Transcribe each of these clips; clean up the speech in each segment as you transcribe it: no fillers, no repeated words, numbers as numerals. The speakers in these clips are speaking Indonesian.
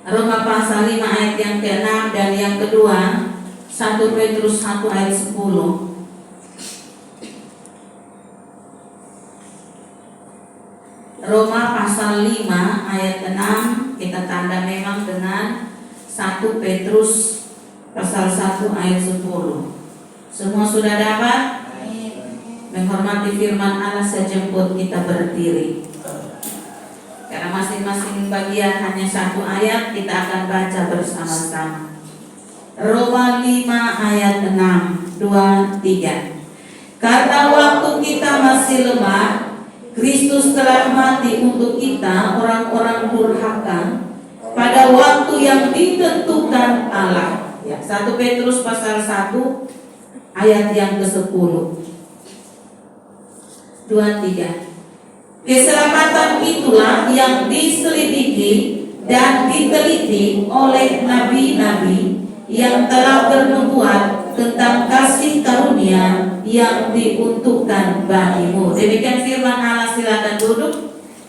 Roma pasal 5 ayat yang ke-6 dan yang kedua 1 Petrus 1 ayat 10. Roma pasal 5 ayat 6 kita tanda memang dengan 1 Petrus pasal 1 ayat 10. Semua sudah dapat? Menghormati firman Allah sejemput kita berdiri. Karena masing-masing bagian hanya satu ayat, kita akan baca bersama-sama. Roma 5 ayat 6, 2, 3. Karena waktu kita masih lemah, Kristus telah mati untuk kita orang-orang durhaka pada waktu yang ditentukan Allah. Ya, 1 Petrus pasal 1 ayat yang ke-10. 2, 3. Keselamatan itulah yang diselidiki dan diteliti oleh nabi-nabi yang telah bernubuat tentang kasih karunia yang diuntukkan bagimu. Demikian firman Allah, silakan duduk.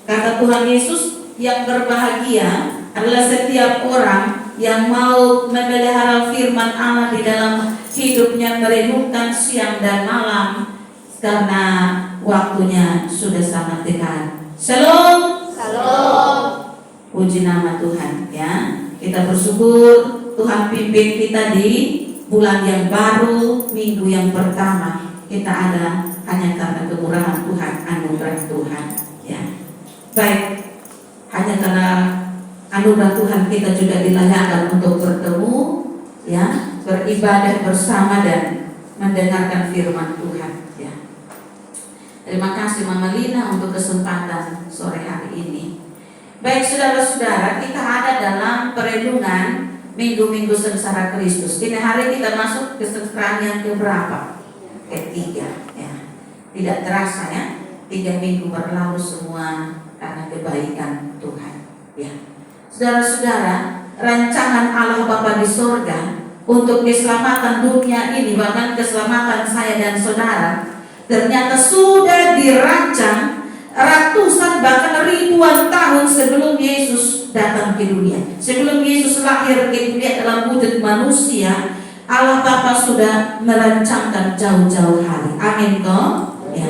Kata Tuhan Yesus, yang berbahagia adalah setiap orang yang mau memelihara firman Allah di dalam hidupnya, merenungkan siang dan malam, karena waktunya sudah sangat dekat. Shalom. Shalom. Puji nama Tuhan ya. Kita bersyukur Tuhan pimpin kita di bulan yang baru, minggu yang pertama. Kita ada hanya karena kemurahan Tuhan, anugerah Tuhan ya. Baik, hanya karena anugerah Tuhan kita juga dilayakkan untuk bertemu ya, beribadah bersama dan mendengarkan firman Tuhan ya. Terima kasih Mama Lina untuk kesempatan sore hari ini. Baik saudara-saudara, kita ada dalam perenungan minggu-minggu sengsara Kristus. Kini hari kita masuk ke sengsaraan yang keberapa? Ketiga ya. Tidak terasa ya, 3 minggu berlalu semua karena kebaikan Tuhan ya. Saudara-saudara, rancangan Allah Bapa di sorga untuk keselamatan dunia ini, bahkan keselamatan saya dan saudara, ternyata sudah dirancang ratusan bahkan ribuan tahun sebelum Yesus datang ke dunia. Sebelum Yesus lahir ke dunia dalam wujud manusia, Allah Bapa sudah merancangkan jauh-jauh hari. Amin kok? Ya.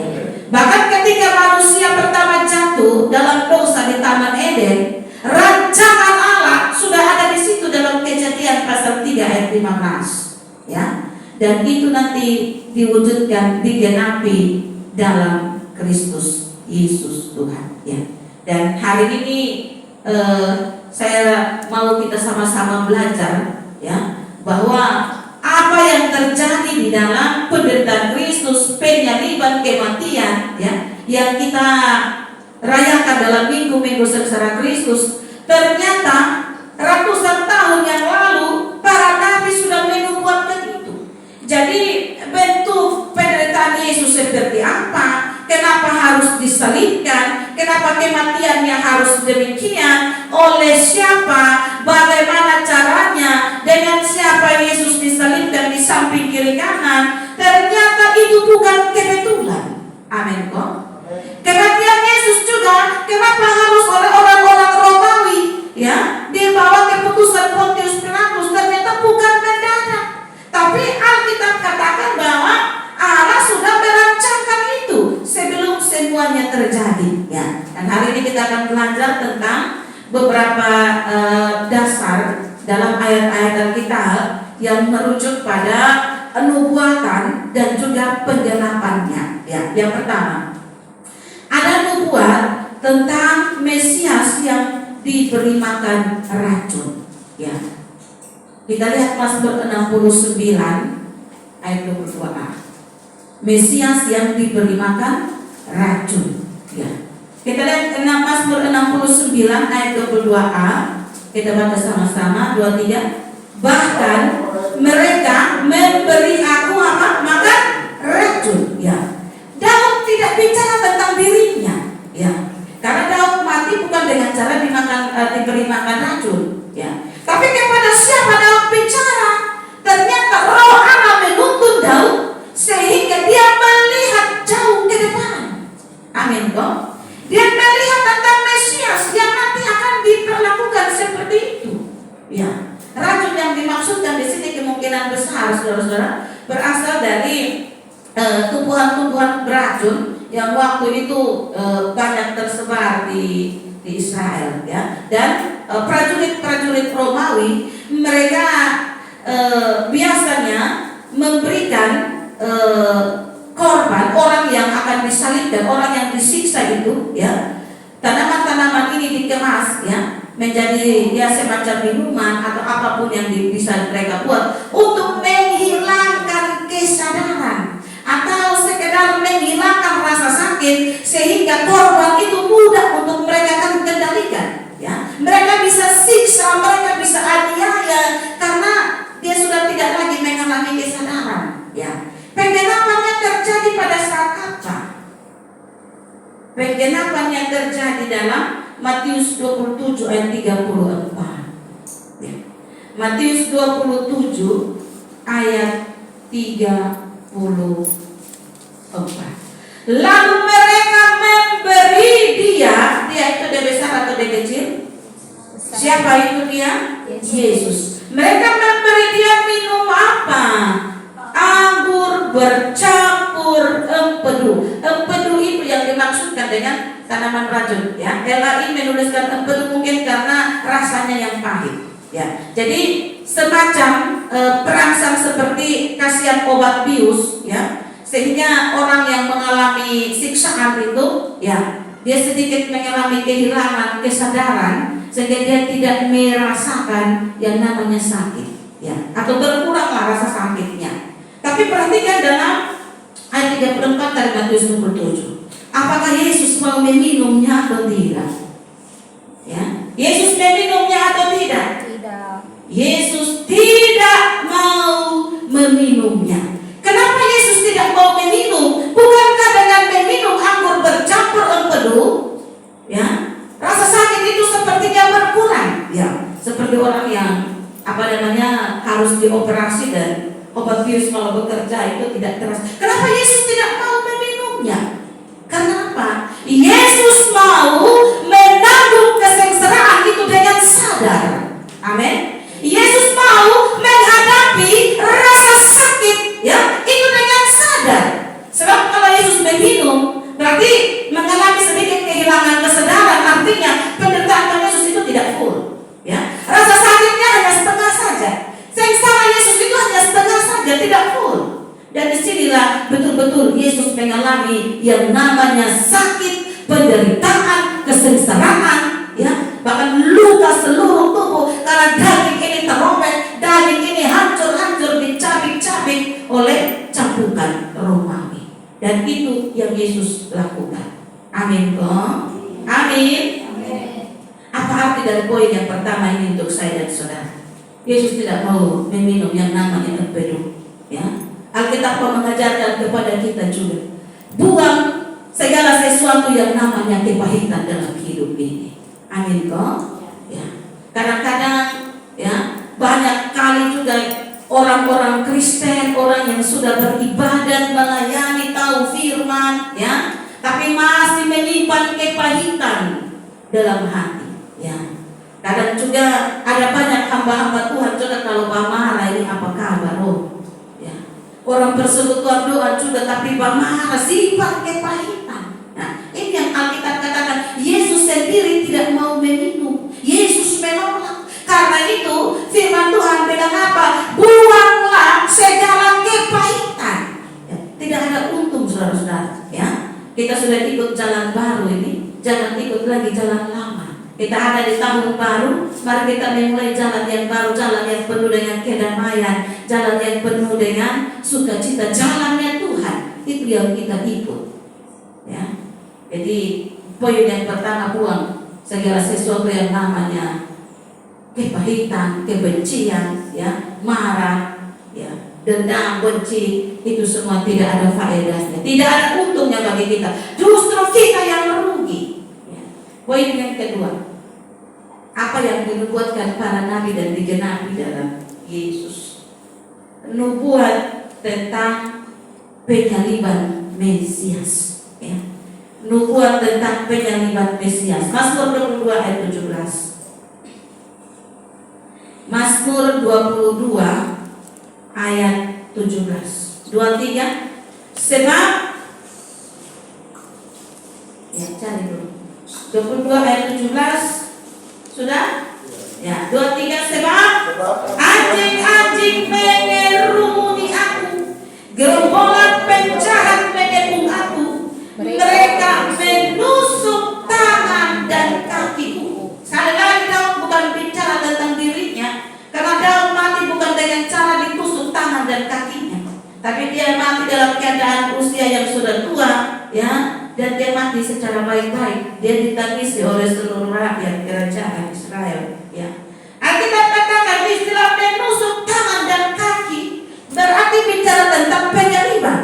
Bahkan ketika manusia pertama jatuh dalam dosa di Taman Eden, rancangan Allah sudah ada di situ dalam Kejadian pasal 3 ayat 15. Ya. Dan itu nanti diwujudkan, digenapi dalam Kristus Yesus Tuhan ya. Dan hari ini saya mau kita sama-sama belajar ya, bahwa apa yang terjadi di dalam penderitaan Kristus, penyaliban, kematian ya, yang kita rayakan dalam minggu-minggu sengsara Kristus, ternyata ratusan tahun yang lalu para nabi sudah menubuatkan itu. Jadi bentuk penderitaan Yesus seperti apa? Kenapa harus disalibkan? Kenapa kematiannya harus demikian? Oleh siapa? Bagaimana caranya? Dengan siapa Yesus disalibkan di samping kiri kanan? Ternyata itu bukan kebetulan. Amin kok. Kematian Yesus juga kenapa harus oleh orang-orang Romawi ya, dibawa keputusan Pontius Pilatus? Ternyata bukan mendadak. Tapi Alkitab katakan bahwa Allah sudah merancangkan itu sebelum semuanya terjadi ya. Dan hari ini kita akan belajar tentang beberapa dasar dalam ayat-ayat Alkitab yang merujuk pada nubuatan dan juga penggenapannya ya. Yang pertama, ada nubuat tentang Mesias yang diberi makan racun ya. Kita lihat Mazmur 69 ayat 22a. Mesias yang diberi makan racun ya. Kita lihat Mazmur 69 ayat 22a. Kita baca sama-sama, 23. Bahkan mereka memberi aku apa? Makan racun ya. Daud tidak bicara tentang dirinya ya. Karena Daud mati bukan dengan cara diberi makan racun ya. Tapi kepada siapa Daud bicara? Ternyata Roh Allah menuntun Daud sehingga dia melihat jauh ke depan. Amin kok. Dia melihat tentang Mesias yang nanti akan diperlakukan seperti itu Ya, racun yang dimaksudkan di sini kemungkinan besar, saudara-saudara, berasal dari tumbuhan-tumbuhan beracun yang waktu itu banyak tersebar di Israel, ya. Dan prajurit-prajurit Romawi mereka biasanya memberikan korban orang yang akan disalibkan, orang yang disiksa itu, ya. Tanaman-tanaman ini dikemas, ya, menjadi ya semacam minuman atau apapun yang bisa mereka buat untuk menghilangkan kesadaran atau sekedar menghilangkan rasa sakit sehingga korban itu mudah untuk mereka kan kendalikan, ya. Mereka bisa siksa, mereka bisa aniaya karena dia sudah tidak lagi mengalami kesadaran, ya. Penggenapannya terjadi pada saat apa? Penggenapannya terjadi dalam Matius 27 ayat 34. Ya. Matius 27 ayat 34. Lalu mereka memberi dia itu dia besar atau dia kecil? Siapa itu dia? Yesus. Mereka memberi dia minum apa? Anggur bercampur empedu. Empedu itu yang dimaksudkan dengan tanaman racun, ya. LAI menuliskan empedu mungkin karena rasanya yang pahit, ya. Jadi semacam perangsang seperti kasihan obat bius, ya. Sehingga orang yang mengalami siksaan itu, ya, dia sedikit mengalami kehilangan kesadaran sehingga dia tidak merasakan yang namanya sakit, ya, atau berkuranglah rasa sakitnya. Tapi perhatikan dalam ayat 34 dari Matius 27. Apakah Yesus mau meminumnya atau tidak? Ya, Yesus meminumnya atau tidak? Tidak. Yesus tidak mau meminumnya. Kenapa Yesus tidak mau meminum? Bukankah dengan meminum anggur bercampur empedu, ya, rasa sakit itu sepertinya berkurang, ya, seperti orang yang harus dioperasi dan obat bius kalau bekerja itu tidak terasa. Kenapa Yesus tidak mau meminumnya? Karena apa? Yesus mau menanggung kesengsaraan itu dengan sadar. Amin. Yesus mau menghadapi rasa sakit, ya, itu dengan sadar. Sebab kalau Yesus meminum berarti mengalami sedikit kehilangan kesadaran, artinya penderitaan Yesus itu tidak full, ya. Rasa sakitnya hanya setengah saja. Sengsara Yesus itu hanya setengah saja, tidak full. Dan disinilah betul-betul Yesus mengalami yang namanya sakit, penderitaan, kesengsaraan, ya, bahkan luka seluruh tubuh karena daging ini terobek, daging ini hancur-hancur dicabik-cabik oleh cambukan Romawi. Dan itu yang Yesus lakukan. Amin kok? Amin. Apa arti dari poin yang pertama ini untuk saya dan saudara? Yesus tidak mau meminum yang namanya empedu, ya. Alkitab mengajarkan kepada kita juga, buang segala sesuatu yang namanya kepahitan dalam hidup ini. Amin kok? Ya. Kadang-kadang, ya, banyak kali juga orang-orang Kristen, orang yang sudah beribadat, melayani, tahu firman, ya, tapi masih menyimpan kepahitan dalam hati, ya. Kadang juga ada banyak hamba-hamba Tuhan juga kalau marah ini apa kabar, ya. Orang persekutuan doa juga tapi marah, simpan kepahitan. Nah, ini yang Alkitab katakan, Yesus sendiri tidak mau meminum. Yesus menolak. Karena itu firman Tuhan bilang apa? Buanglah segala kepahitan. Ya, tidak ada untung saudara-saudara, ya. Kita sudah ikut jalan baru ini, jangan ikut lagi jalan lama. Kita ada di tahun baru, mari kita memulai jalan yang baru, jalan yang penuh dengan kedamaian, jalan yang penuh dengan sukacita, jalannya Tuhan. Itu yang kita ikut, ya. Jadi poin yang pertama, buang segala sesuatu yang namanya kepahitan, kebencian, ya, marah, ya, dendam, benci, itu semua tidak ada faedahnya, tidak ada untungnya bagi kita. Justru kita yang merugi. Poin yang kedua, apa yang dinubuatkan para nabi dan digenapi dalam Yesus? Nubuat tentang penyaliban Mesias, ya. Nubuat tentang penyaliban Mesias. Mazmur 22 ayat 17. Mazmur 22 ayat 17. 23. Sebab ya cari dulu. 22 ayat 17 sudah? Ya, 23. Sebab anjing-anjing mengerumuni aku, gerombolan penjahat mengepung aku, mereka menusuk tangan dan kakiku. Sekali lagi Daud bukan bicara tentang dirinya, karena Daud mati bukan dengan cara ditusuk tangan dan kakinya, tapi dia mati dalam keadaan usia yang sudah tua, ya, dan dia mati secara baik-baik. Dia ditangisi oleh seluruh rakyat kerajaan Israel, ya. Alkitab katakan istilah menusuk tangan dan kaki berarti bicara tentang penyaliban.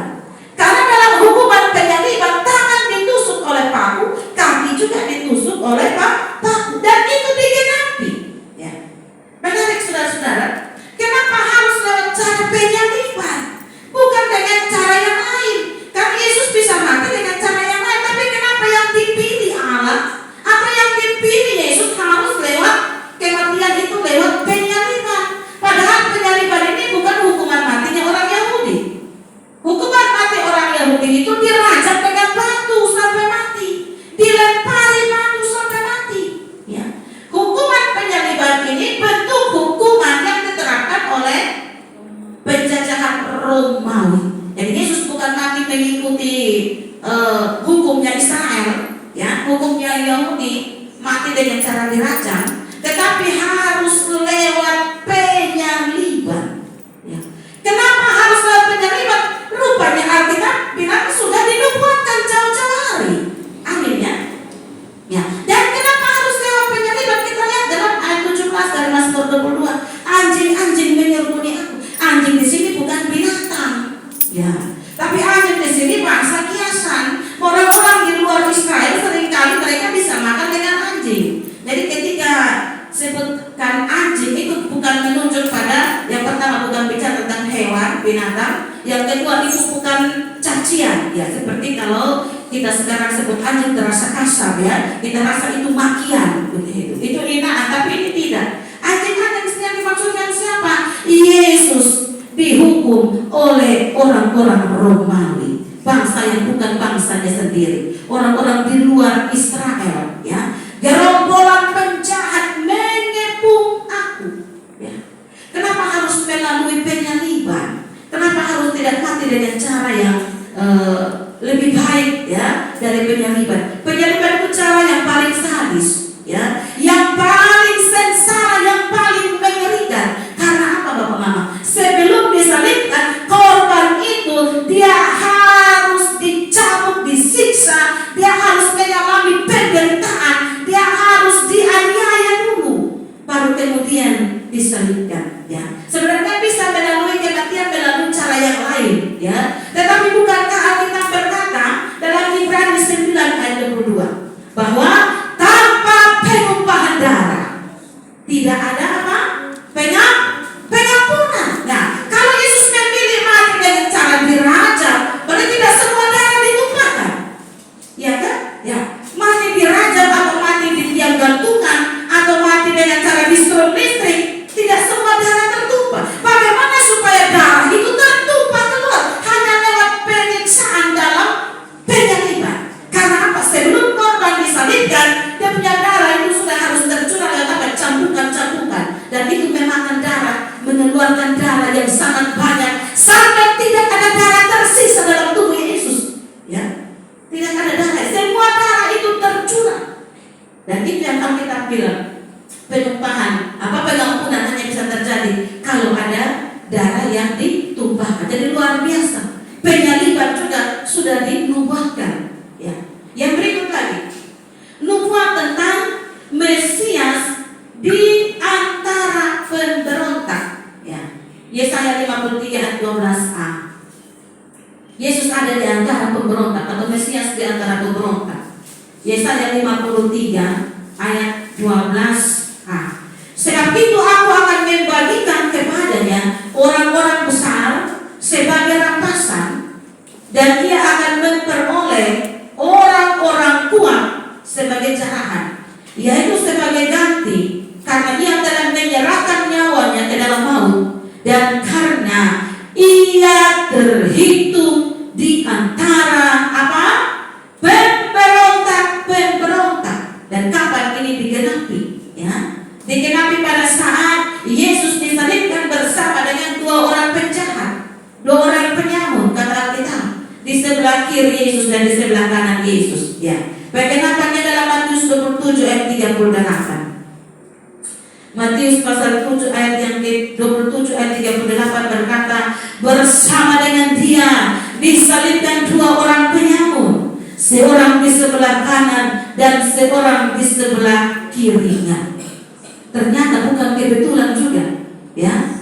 Karena dalam hukuman penyaliban, tangan ditusuk oleh paku, kaki juga ditusuk oleh paku, dan itu digenapi. Ya. Menarik saudara-saudara, kenapa harus lewat cara penyaliban, bukan dengan cara yang lain? Karena Yesus bisa mati dengan cara yang lain, tapi kenapa yang dipilih Allah atau yang dipilih Yesus harus lewat kematian itu, lewat penyaliban? Padahal penyaliban ini bukan hukuman matinya orang Yahudi. Hukuman mati orang Yahudi itu dirajam dengan batu sampai mati, dilempari batu sampai mati. Ya. Hukuman penyaliban ini bentuk hukuman yang diterapkan oleh penjajahan Romawi. Jadi Yesus bukan mati mengikuti hukumnya Israel, ya, hukumnya Yahudi, mati dengan cara dirajam, tetapi harus lewat penyaliban. Ya. Kenapa harus lewat penyaliban? Rupanya Alkitab bilang sudah dinubuatkan jauh-jauh hari. Amin, ya. Ya. Dan kenapa harus lewat penyaliban? Kita lihat dalam ayat 17 dari Mazmur 22. Anjing-anjing menyerumuni aku. Anjing di sini bukan binatang, ya, tapi anjing di sini bangsa kiasan. Orang-orang di luar Israel seringkali mereka bisa makan dengan anjing. Jadi ketika sebutkan anjing itu bukan menunjuk pada, yang pertama bukan bicara tentang hewan, binatang. Yang kedua itu bukan cacian, ya, seperti kalau kita sekarang sebut anjing terasa kasar, ya, kita rasa itu makian, begitu. Itu hinaan, tapi ini tidak. Anjing-anjing yang dimaksudkan siapa? Yesus dihukum oleh orang-orang Romawi, bangsa yang bukan bangsanya sendiri, orang-orang di luar Israel, ya. Gerombolan penjahat mengepung aku, ya. Kenapa harus melalui penyaliban? Kenapa harus tidak mati dengan cara yang lebih baik, ya, dari penyaliban? Penyaliban itu cara yang paling sadis, ya, yang paling sengsara, yang paling mengerikan. Karena apa, Bapak Mama? Sebelum disalibkan, korban itu dia harus dicabut, disiksa, dia harus mengalami penderitaan, dia harus dianiaya dulu, baru kemudian disalibkan, ya. Sebenarnya bisa melalui kematian melalui cara yang lain, ya. Tetapi bukankah Alkitab berkata dalam Ibrani 9 ayat 22 bahwa tanpa penumpahan darah tidak ada apa? Pengampunan. Nah, kalau Yesus memilih mati dengan cara dirajam, berarti tidak semua darah ditumpahkan, ya kan? Ya, mati dirajam atau mati di tiang gantungan atau mati dengan cara distrom listrik, tidak semua darah tertumpah. Bagaimana supaya darah itu tertumpah keluar? Hanya lewat penyiksaan dalam penyaliban. Karena apa? Sebelum korban disalibkan, dia punya darah itu sudah harus tercurah lewat cambukan-cambukan, dan itu memakan darah, mengeluarkan darah yang sangat banyak, sampai tidak ada darah tersisa dalam tubuh Yesus, ya. Tidak ada darah, semua darah itu tercurah. Dan itu yang Alkitab bilang, penumpahan, pengampunan hanya bisa terjadi kalau ada darah yang ditumpahkan. Jadi luar biasa. Penyaliban juga sudah dinubuatkan, ya. Yang berikut lagi, nubuat tentang Mesias di antara pemberontak, ya. Yesaya 53 ayat 12a. Yesus ada di antara pemberontak, atau Mesias di antara pemberontak. Yesaya 53 ayat 12a. Sebab itu aku akan membagikan kepadanya orang-orang besar sebagai rampasan, dan ia akan memperoleh orang-orang kuat sebagai jarahan, yaitu sebagai ganti, karena ia telah menyerahkan nyawa Dan kapan ini digenapi? Ya, digenapi pada saat Yesus disalibkan bersama dengan dua orang penjahat, dua orang penyamun, kata Alkitab, di sebelah kiri Yesus dan di sebelah kanan Yesus. Ya, pengenapannya dalam Matius 27 ayat 38. Matius pasal 7 ayat yang ke-27 ayat 38 berkata, bersama dengan dia disalibkan dua orang penyamun, seorang di sebelah kanan dan seorang di sebelah kirinya. Ternyata bukan kebetulan juga, ya.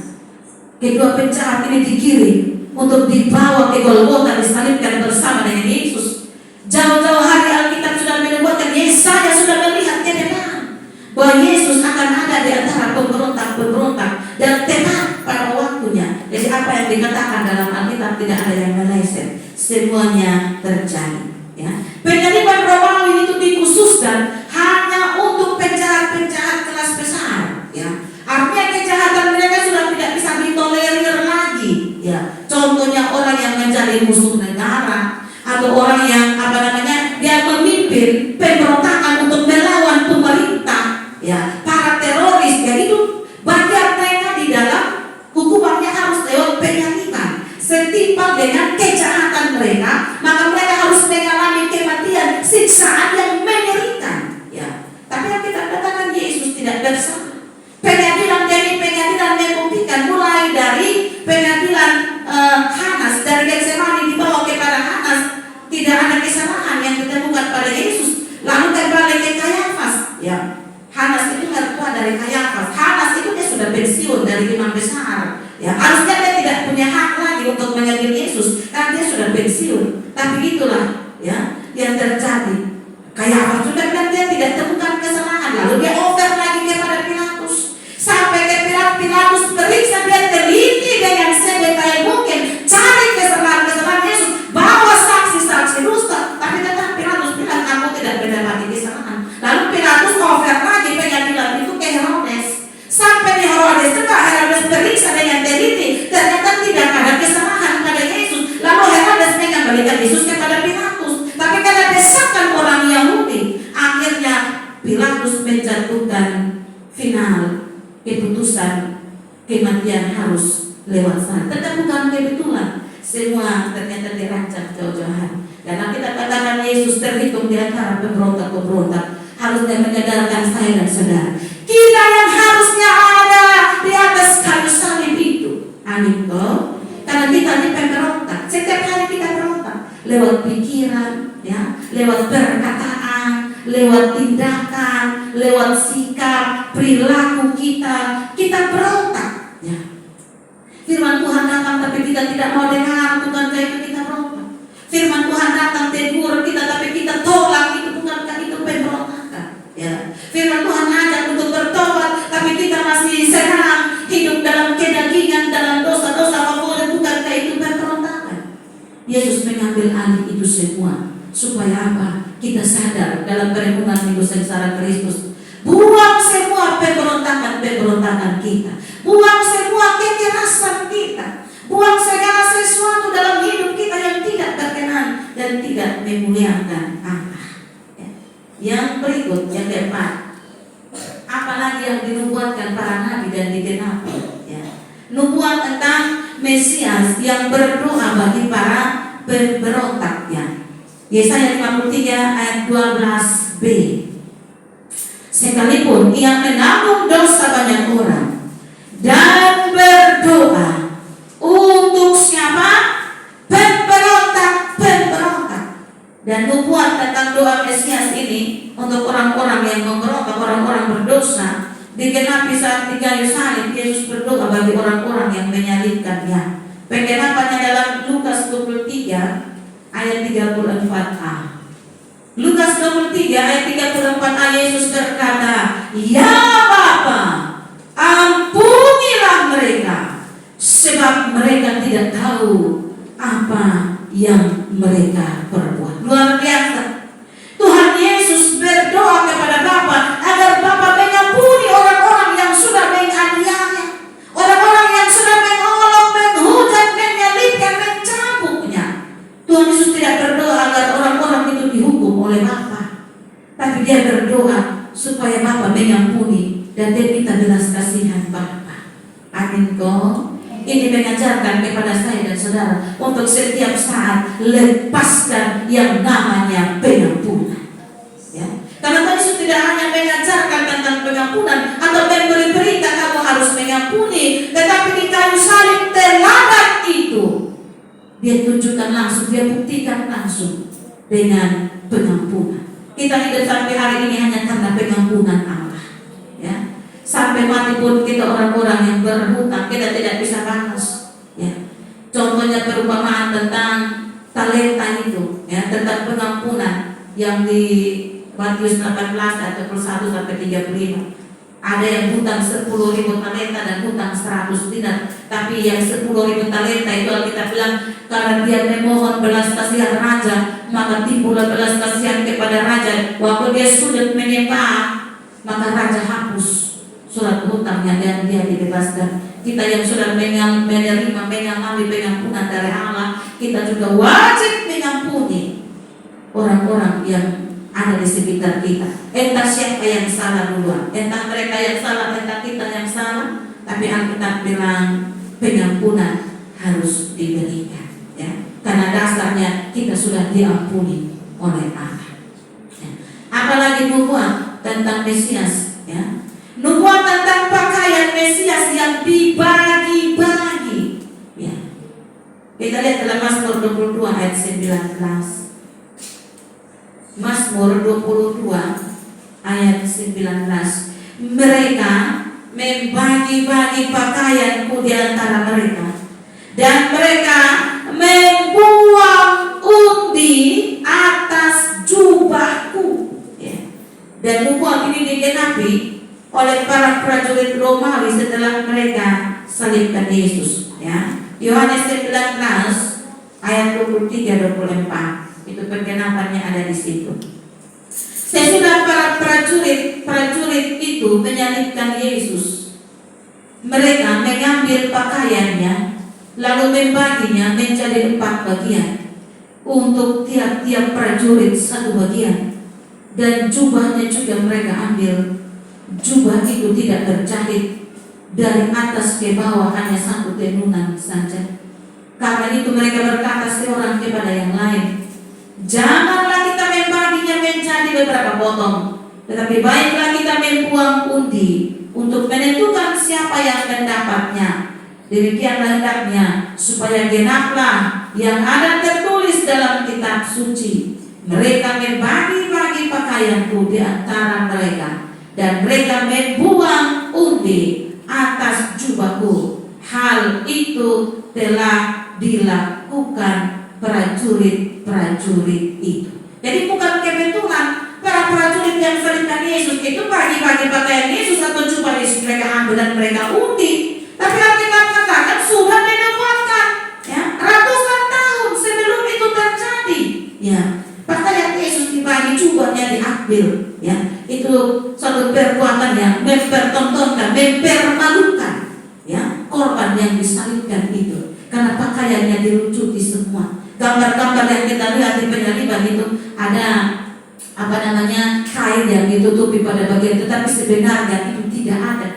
Kedua penjahat ini dikirim untuk dibawa ke Golgota, disalibkan bersama dengan Yesus. Jauh-jauh hari Alkitab sudah menubuatkan, Yesaya sudah melihat ke depan bahwa Yesus akan ada di antara pemberontak-pemberontak dan tepat pada waktunya. Jadi apa yang dikatakan dalam Alkitab tidak ada yang meleset, semuanya terjadi. Ya. Penyaliban Romawi itu dikhususkan hanya untuk penjahat-penjahat kelas besar. Ya. Artinya kejahatan mereka sudah tidak bisa ditolerir lagi. Ya. Contohnya orang yang menjadi musuh negara atau orang yang dia memimpin pemberontakan untuk melawan pemerintah. Ya, para teroris, ya itu bagian mereka di dalam hukumannya harus lewat penyaliban. Setimpal dengan kejahatan mereka, maka mereka harus mengalami kematian, siksaan yang mengerikan. Ya, tapi yang kita katakan Yesus tidak bersalah. Pengadilan demi pengadilan membuktikan, mulai dari pengadilan Hanas dari Getsemani dibawa kepada Hanas, tidak ada kesalahan yang ditemukan pada Yesus. Lalu kembali ke Kayafas. Ya. Hanas itu mertua dari Kayafas. Hanas itu dia sudah pensiun dari imam besar. Ya, harusnya dia tidak punya hak lagi untuk mengadili Yesus karena dia sudah pensiun. Tapi itulah ya yang terjadi. Kayafas sudah bilang dia tidak temukan kesalahan. Lalu dia over lagi kepada Pilatus. Sampai ke Pilatus periksa, dia teliti dengan sedetail mungkin, cari kesalahan-kesalahan Yesus, bawa saksi-saksi dusta. Tapi tetap Pilatus bilang kamu tidak mendapati kesalahan. Lalu Pilatus over lagi pengadilan itu ke Herodes. Sampai di Herodes juga Herodes periksa dengan teliti, ternyata tidak ada kesalahan pada Yesus. Lalu Herodes mengembalikan Yesus kepada Pilatus. Tapi karena desakan orang Yahudi, akhirnya Pilatus menjatuhkan final keputusan kematian harus lewat sana. Tetap bukan kebetulan, semua ternyata dirancang jauh-jauhan. Karena kita katakan Yesus terhitung di antara pemberontak-pemberontak. Harusnya menyadarkan saya dan saudara, kita yang harusnya ada di atas kayu salib itu. Amin toh? Karena kita ini pemberontak. Setiap hari kita berontak lewat pikiran, ya, lewat perkataan, lewat tindakan, lewat sikap, perilaku kita berontak. Ya. Firman Tuhan datang tapi kita tidak mau dengar, bukankah itu kita berontak? Firman Tuhan datang tegur kita tapi kita tolak, itu bukankah itu pemberontakan? Ya. Firman Tuhan ajak untuk bertobat tapi kita masih senang hidup dalam kedagingan, dalam dosa-dosa favorit, bukankah itu pemberontakan? Yesus mengambil alih itu semua supaya apa? Kita sadar dalam perenungan minggu sengsara Kristus. Buang semua pemberontakan kita. Buang semua kekerasan kita. Buang segala sesuatu dalam hidup kita yang tidak berkenan dan tidak memuliakan Allah. Ya. Yang berikut, yang keempat, apalagi yang dinubuatkan para nabi dan digenapi. Ya. Nubuat tentang Mesias yang berdoa bagi para pemberontaknya. Yesaya 53 ayat 12b. Sekalipun ia menanggung dosa banyak orang dan berdoa untuk siapa? Pemberontak. Dan nubuat tentang doa Mesias ini untuk orang-orang yang memberontak, orang-orang berdosa, digenapi saat di kayu salib. Yesus berdoa bagi orang-orang yang menyalibkannya. Penggenapannya dalam Lukas 23 ayat 34a. Lukas 23 ayat 34a, Yesus berkata, "Ya Bapa, ampunilah mereka, sebab mereka tidak tahu apa yang mereka perbuat." Luar biasa. Tuhan Yesus berdoa kepada Bapa agar Bapa mengampuni orang-orang yang sudah menganiaya, orang-orang yang sudah mengolok, menghujat, menyalibkan, mencambuknya. Tuhan Yesus tidak berdoa agar orang-orang itu dihukum oleh Bapa, tapi Tetapi dia berdoa supaya Bapa mengampuni, dan dia minta belas kasihan Bapa. Amin kok. Ini mengajarkan kepada saya dan saudara untuk setiap saat lepaskan yang namanya pengampunan. Ya. Karena Tuhan Yesus tidak hanya mengajarkan tentang pengampunan atau memberi perintah kamu harus mengampuni, tetapi di kayu salib teladan itu dia tunjukkan langsung, dia buktikan langsung dengan pengampunan. Kita hidup sampai hari ini hanya karena pengampunan Allah. Ya. Sampai mati pun kita orang-orang yang berhutang, kita tidak bisa balas. Ya. Contohnya perumpamaan tentang talenta itu, ya, tentang pengampunan yang di Matius 18 ayat 21 sampai 35. Ada yang hutang 10.000 talenta dan hutang 100 dinar. Tapi yang 10.000 talenta itu kita bilang karena dia memohon belas kasihan raja, maka timbullah belas kasihan kepada raja. Waktu dia sujud menyembah, maka raja hapus surat hutangnya dan dia dibebaskan. Kita yang sudah mengalami pengampunan dari Allah, kita juga wajib mengampuni orang-orang yang ada di sekitar kita. Entah siapa yang salah duluan, entah mereka yang salah, entah kita yang salah, tapi Alkitab bilang pengampunan harus diberikan, ya. Karena dasarnya kita sudah diampuni oleh Allah. Ya. Apalagi nubuat tentang Mesias, ya. Nubuat tentang pakaian Mesias yang dibagi-bagi, ya. Kita lihat dalam Mazmur 22 ayat 19. Mazmur 22 ayat 19. Mereka membagi-bagi pakaianku di antara mereka, dan mereka membuang undi atas jubahku, ya. Dan nubuat ini digenapi oleh para prajurit Romawi setelah mereka salibkan Yesus, ya. Yohanes 19 ayat 23-24. Itu perkenapannya ada di situ. Sesudah para prajurit itu menyalibkan Yesus, mereka mengambil pakaiannya lalu membaginya menjadi 4 bagian, untuk tiap-tiap prajurit 1 bagian, dan jubahnya juga mereka ambil. Jubah itu tidak terjahit, dari atas ke bawah hanya 1 tenunan saja. Karena itu mereka berkata seorang kepada yang lain, janganlah kita membaginya menjadi beberapa potong, tetapi baiklah kita membuang undi untuk menentukan siapa yang mendapatnya. Demikianlah hendaknya, supaya genaplah yang ada tertulis dalam kitab suci. Mereka membagi-bagi pakaianku di antara mereka, dan mereka membuang undi atas jubahku. Hal itu telah dilakukan prajurit-prajurit itu. Jadi bukan kebetulan para prajurit yang salibkan Yesus itu bagi-bagi pakaian Yesus atau jubah Yesus, mereka ambil dan mereka undi. Tapi Alkitab katakan sudah dinubuatkan, ya, ratusan tahun sebelum itu terjadi, ya. Pakaian Yesus dibagi, jubahnya diambil, ya. Itu suatu perbuatan yang mempertontonkan, mempermalukan, ya, korban yang disalibkan itu. Karena pakaiannya dilucuti semua. Gambar-gambar yang kita lihat di penyaliban itu ada kain yang ditutupi pada bagian, tetapi sebenarnya itu tidak ada.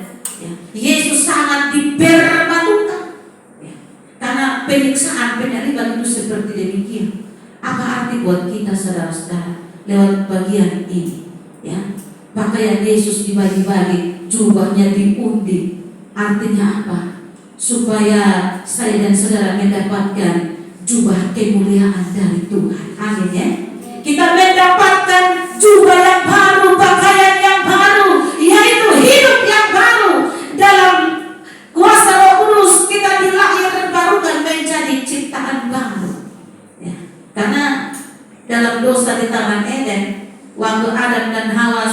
Ya. Yesus sangat dipermalukan, ya. Karena penyiksaan penyaliban itu seperti demikian. Apa arti buat kita saudara-saudara lewat bagian ini? Ya. Pakaian Yesus dibagi-bagi, jubahnya diundi. Artinya apa? Supaya saya dan saudara mendapatkan jubah kemuliaan dari Tuhan. Amin, ya. Kita mendapatkan jubah yang baru, pakaian yang baru, yaitu hidup yang baru. Dalam kuasa Roh Kudus kita dilahirkan menjadi ciptaan baru, ya. Karena dalam dosa di Taman Eden, waktu Adam dan Hawa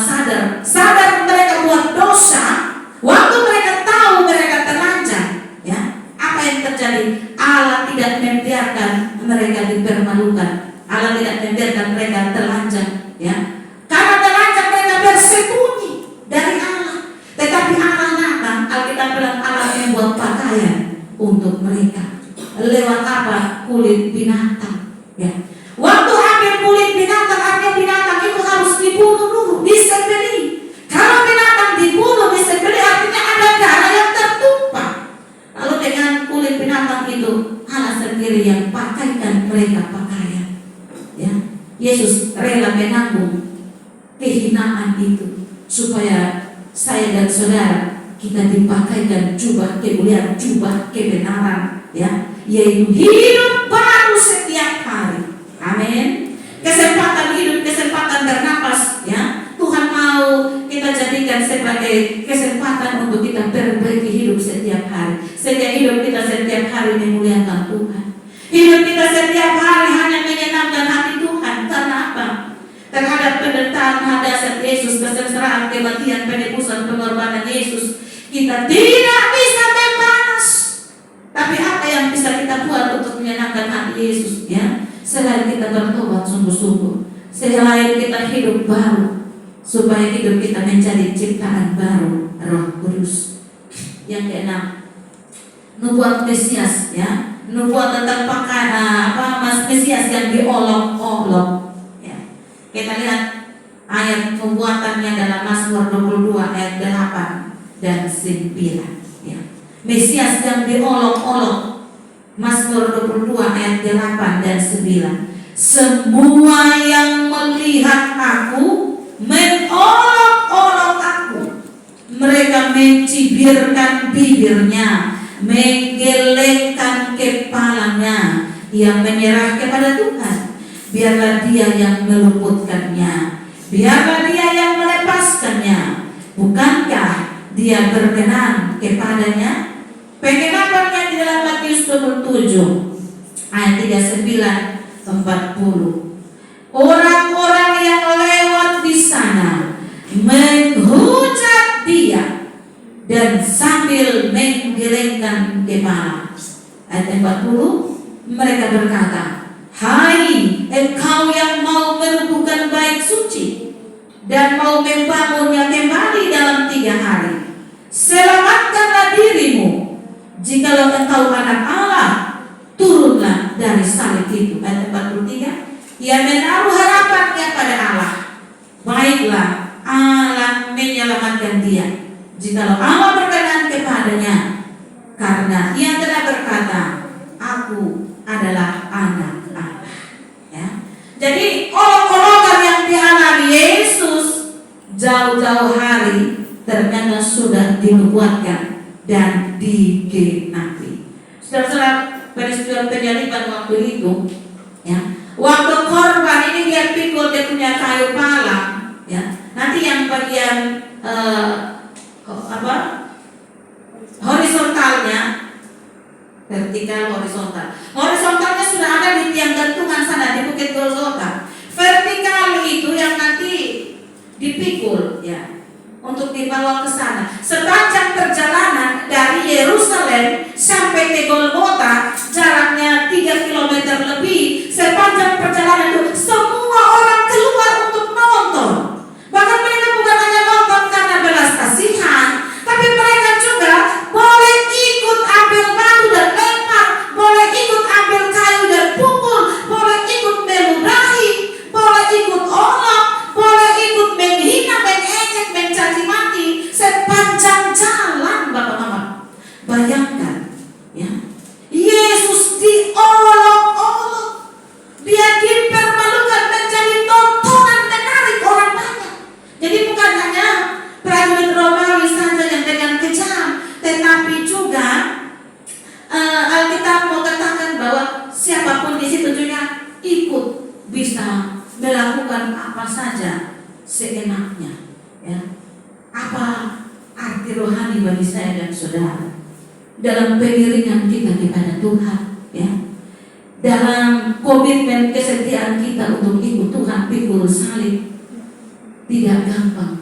sadar mereka buat dosa, waktu mereka tahu mereka telanjang, ya, apa yang terjadi? Allah tidak membiarkan mereka dipermalukan. Allah tidak membiarkan mereka telanjang, ya. Karena telanjang mereka bersembunyi dari Allah. Tetapi Allah datang, Alkitab bilang Allah membuat pakaian untuk mereka. Lewat apa? Kulit binatang, ya. Waktu ambil kulit binatang, artinya binatang itu harus dibunuh dulu, itu supaya saya dan saudara kita dipakaikan jubah kemuliaan, jubah kebenaran, ya, yaitu hidup baru setiap hari. Amin. Kesempatan hidup, kesempatan bernapas, ya, Tuhan mau kita jadikan sebagai kesempatan untuk kita perbaiki hidup setiap hari, sehingga hidup kita setiap hari memuliakan Tuhan. Hidup kita setiap hari hanya menyenangkan hati Tuhan. Karena apa? Terhadap penderitaan hadapan Yesus, kesengsaraan, kematian, penebusan, pengorbanan Yesus, kita tidak bisa bebas. Tapi apa yang bisa kita buat untuk menyenangkan hati Yesus, ya? Selain kita bertobat sungguh-sungguh, selain kita hidup baru, supaya hidup kita menjadi ciptaan baru, Roh Kudus. Yang keenam, nubuat Mesias, ya, nubuat tentang Mesias yang diolok-olok. Kita lihat ayat pembuatannya dalam Mazmur 22 ayat 8 dan 9, ya. Mesias yang diolok-olok, Mazmur 22 ayat 8 dan 9. Semua yang melihat aku mengolok-olok aku. Mereka mencibirkan bibirnya, menggelengkan kepalanya. Ia menyerah kepada Tuhan. Biarlah dia yang meluputkannya, biarlah dia yang melepaskannya. Bukankah dia berkenan kepadanya? Penggenapannya di dalam Matius 27 ayat 39-40. Orang-orang yang lewat di sana menghujat dia dan sambil menggelengkan kepala. Ayat 40, mereka berkata, hai engkau yang mau merubuhkan bait suci dan mau membangunnya kembali dalam 3 hari, selamatkanlah dirimu. Jikalau engkau anak Allah, turunlah dari salib itu. Ayat 43, ia menaruh harapannya pada Allah. Baiklah, Allah menyelamatkan dia, jikalau Allah berkenan kepadanya, karena ia telah berkata, aku adalah anak Allah. Ya. Jadi olok-olokan yang dialami Yesus jauh-jauh hari ternyata sudah dinubuatkan dan digenapi. Saudara-saudara, peristiwa penyaliban waktu itu, ya, waktu korban ini dia pikul, dia punya kayu pala, ya. Nanti yang bagian horizontalnya, vertikal, horizontalnya sudah ada di tiang gantungan sana di Bukit Golgota. Vertikal itu yang nanti dipikul, ya, untuk dibawa ke sana. Sepanjang perjalanan dari Yerusalem sampai ke Golgota, jaraknya 3 km lebih. Sepanjang perjalanan itu semua orang keluar untuk nonton. Bahkan mereka bukan hanya nonton karena belas kasihan, tapi mereka juga boleh ikut ambil batu dan lempar, boleh ikut ambil kayu dan pukul, boleh ikut meludahi, boleh ikut olok, boleh ikut menghina, mengejek, mencaci maki sepanjang jalan, Bapak Mama. Bayangkan, ya, Yesus diolok-olok, dia dipermalukan menjadi tontonan menarik orang banyak. Jadi bukan hanya prajurit Romawi saja yang dengan kejam, tetapi juga Alkitab mau katakan bahwa siapapun di situ juga ikut bisa melakukan apa saja seenaknya, ya. Apa arti rohani bagi saya dan saudara dalam pengiringan kita kepada Tuhan, ya, dalam komitmen kesetiaan kita untuk ikut Tuhan pikul salib, tidak gampang.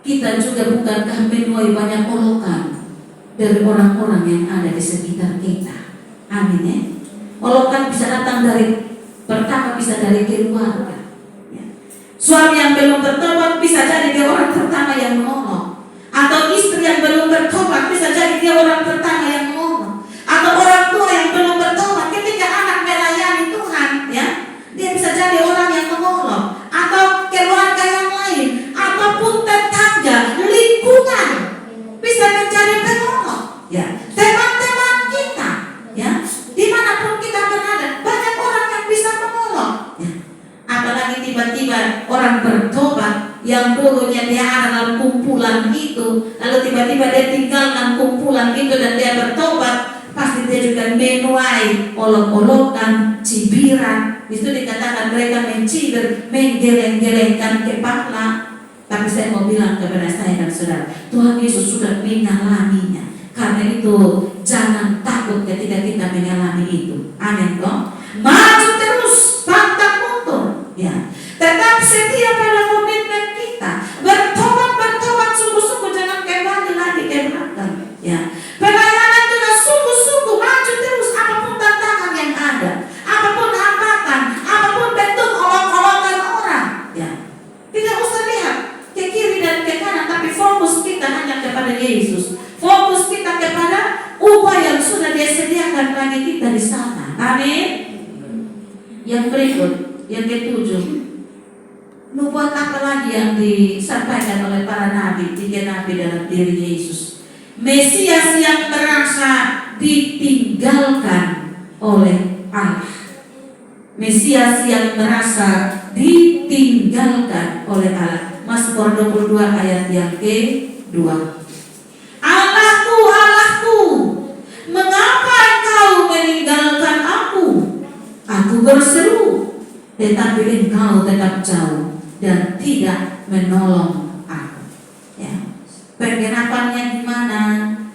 Kita juga bukankah menuai banyak olokan dari orang-orang yang ada di sekitar kita. Amin, ya. Olokan bisa datang dari, pertama bisa dari keluarga, ya. Suami yang belum bertobat bisa jadi dia orang pertama yang mengolok, atau istri yang belum bertobat bisa jadi dia orang pertama yang mengolok, atau orang tua yang belum bertobat ketika anak melayani Tuhan, ya, dia bisa jadi orang yang mengolok, atau keluarga yang lain, ataupun tetangga, lingkungan bisa menjadi pengolok, ya. Teman-teman kita, ya, dimanapun kita berada, banyak orang yang bisa mengolok, ya. Apalagi tiba-tiba orang bertobat yang dulunya dia dia ada dalam kumpulan itu, lalu tiba-tiba dia tinggalkan kumpulan itu dan dia bertobat, pasti dia juga menuai olok-olokan, cibiran. Itu dikatakan mereka mencibir, menggeleng-gelengkan kepala. Tapi saya mau bilang kepada saya dan saudara, Tuhan Yesus sudah mengalaminya. Karena itu jangan takut ketika kita mengalami itu. Amin kok. Maju terus, pantang mundur. Ya. Tetap setia pada komitmen kita. Bertobat sungguh-sungguh, jangan kembali lagi ke belakang. Ya. Pelayanan juga sungguh-sungguh, maju terus apapun tantangan yang ada, apapun hambatan, apapun bentuk olok-olokan orang. Ya. Tidak usah lihat ke kiri dan ke kanan, tapi fokus kita hanya kepada Yesus. Fokus kita kepada upah yang sudah Dia sediakan bagi kita di sana. Amin. Yang berikut, yang ketujuh, nubuat apa lagi yang disampaikan oleh para nabi, 3 nabi dalam diri Yesus? Mesias yang merasa ditinggalkan oleh Allah. Mesias yang merasa ditinggalkan oleh Allah. Mazmur 22 ayat yang ke-2. Allahku, Allahku, mengapa engkau meninggalkan aku? Aku berseru, tetapi engkau tetap jauh dan tidak menolong aku. Ya. Penggenapannya gimana?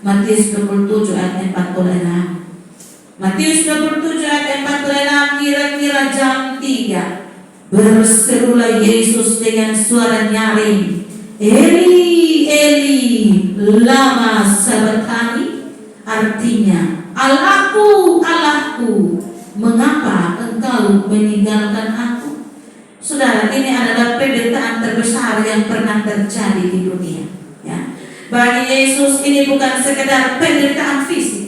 Matius 27 ayat 46. Matius 27 ayat 46, kira-kira jam 3. Berserulah Yesus dengan suara nyaring, Eli, Eli, lama sabachthani? Artinya, Allahku, Allahku, mengapa engkau meninggalkan aku? Saudara, ini adalah penderitaan terbesar yang pernah terjadi di dunia. Ya. Bagi Yesus ini bukan sekedar penderitaan fisik.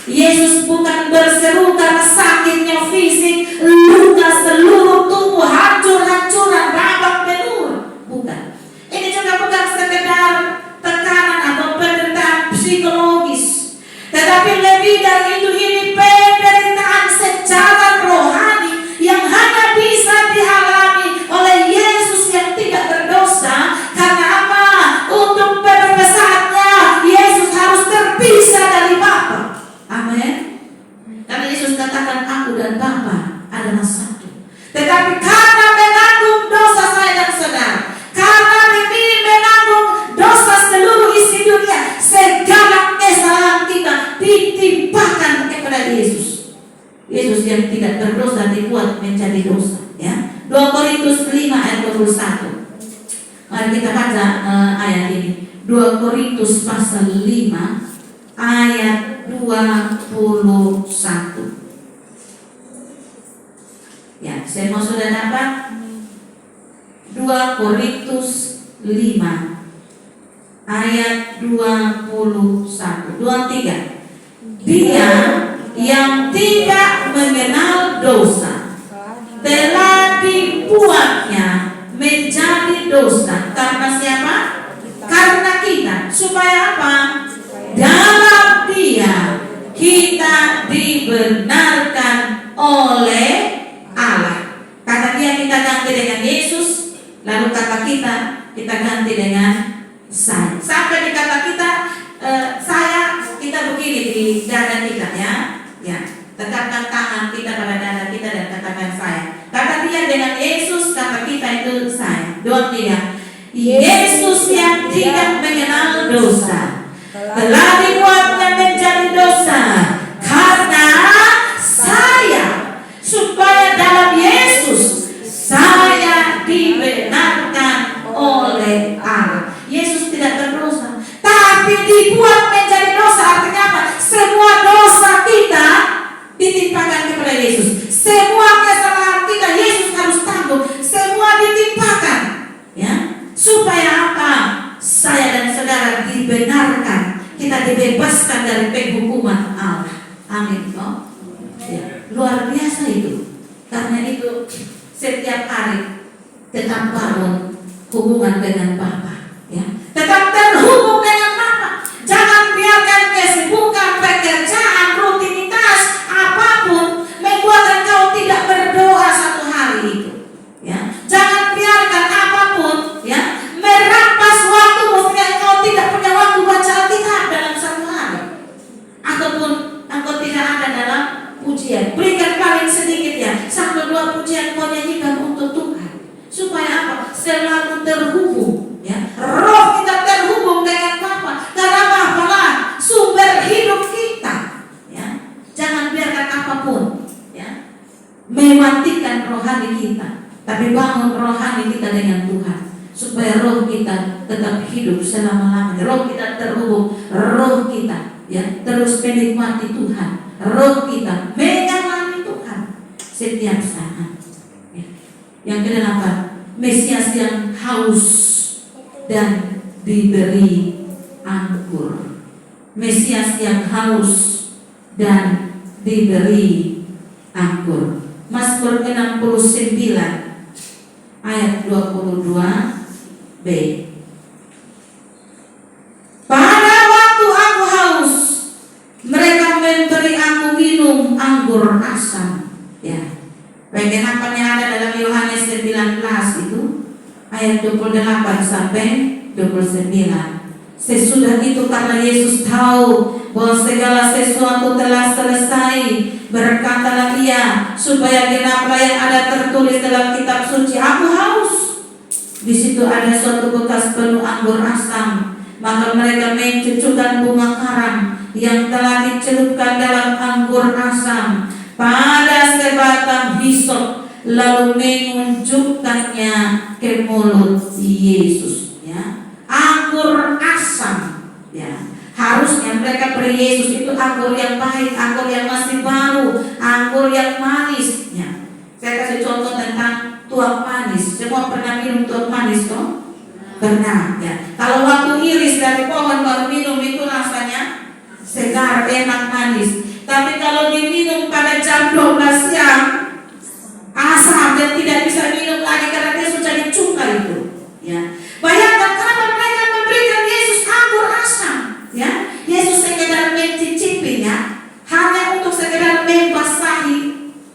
Yesus bukan berseru karena sakitnya fisik, luka seluruh tubuh, hancur-hancuran, babak belur. Bukan. Ini juga bukan sekedar tekanan atau penderitaan psikologis, tetapi lebih dari itu, ini penderitaan secara rohani yang hanya bisa dialami oleh Yesus yang tidak berdosa. Karena apa? Untuk beberapa saatnya Yesus harus terpisah dari Bapa. Amin. Karena Yesus katakan, aku dan Bapa adalah satu. Tetapi karena menanggung dosa saya dan saudara, karena ini menanggung dosa seluruh isi dunia, segala kesalahan kita ditimpakan kepada Yesus. Yesus yang tidak berdosa dibuat menjadi dosa. Ya. 2 Korintus 5 ayat 21. Mari kita baca ayat ini. 2 Korintus pasal 5 ayat 21. Ya, saya mau sudah dapat. 2 Korintus 5 ayat 21. 23. Dia yang tidak mengenal dosa telah dibuatnya menjadi dosa. Karena siapa? Karena kita. Supaya apa? Dalam Dia kita dibenarkan oleh Allah. Kata Dia kita ganti dengan Yesus, lalu kata kita ganti dengan saya. Sampai di kata kita kita begini di dada kita, ya. Ya, tegakkan tangan kita pada dada kita dan katakan saya. Kata Dia dengan Yesus, kata kita itu saya. 2-3. Yesus yang tidak mengenal dosa telah dibuatnya menjadi dosa karena saya, supaya dalam Yesus saya dibenarkan oleh Allah. Yesus tidak berdosa, tapi dibuat menjadi dosa. Artinya apa? Semua dosa kita ditimpakan kepada Yesus. Semua kesalahan kita Yesus harus tanggung. Semua ditimpakan, ya. Supaya apa? Saya dan saudara dibenarkan, kita dibebaskan dari penghukuman Allah. Amin. Oh? Ya. Luar biasa itu. Karena itu setiap hari tetap bangun hubungan dengan Bapa, ya. Tetap terhubung dengan Bapa. Jangan biarkan kesibukan, pekerjaan, rutinitas apapun membuat engkau tidak berdoa satu hari itu, ya. Jangan biarkan apapun, ya, merampas kita dengan Tuhan, supaya roh kita tetap hidup selama-lamanya. Roh kita terhubung, roh kita ya terus menikmati Tuhan, roh kita mengalami Tuhan setiap saat. Ya. Yang kedelapan, Mesias yang haus dan diberi anggur. Mesias yang haus dan diberi anggur. Mazmur 69 ayat 22b. Pada waktu aku haus, mereka memberi aku minum anggur asam. Ya. Pengharapannya ada dalam Yohanes 19 itu ayat 28 sampai 29. Sesudah itu karena Yesus tahu bahwa segala sesuatu telah selesai, berkatalah ia supaya genaplah yang ada tertulis dalam kitab suci, aku haus. Di situ ada suatu bekas penuh anggur asam. Maka mereka mencucukkan bunga karam yang telah dicelupkan dalam anggur asam pada sebatang hisop, lalu menunjukkannya ke mulut Yesus. Ya. Anggur asam, ya. Harusnya mereka beri Yesus itu anggur yang baik, anggur yang masih baru, anggur yang manis. Ya. Saya kasih contoh tentang tuak manis. Semua pernah minum tuak manis toh? Pernah. Ya. Kalau waktu iris dari pohon baru minum itu rasanya segar, enak, manis. Tapi kalau diminum pada jam 12 siang, asam dan tidak bisa minum lagi karena dia sudah dicuka itu. Ya. Bayangkan kenapa mereka memberikan Yesus anggur asam, ya? Yesus sekedar mencicipinya hanya untuk sekedar membasahi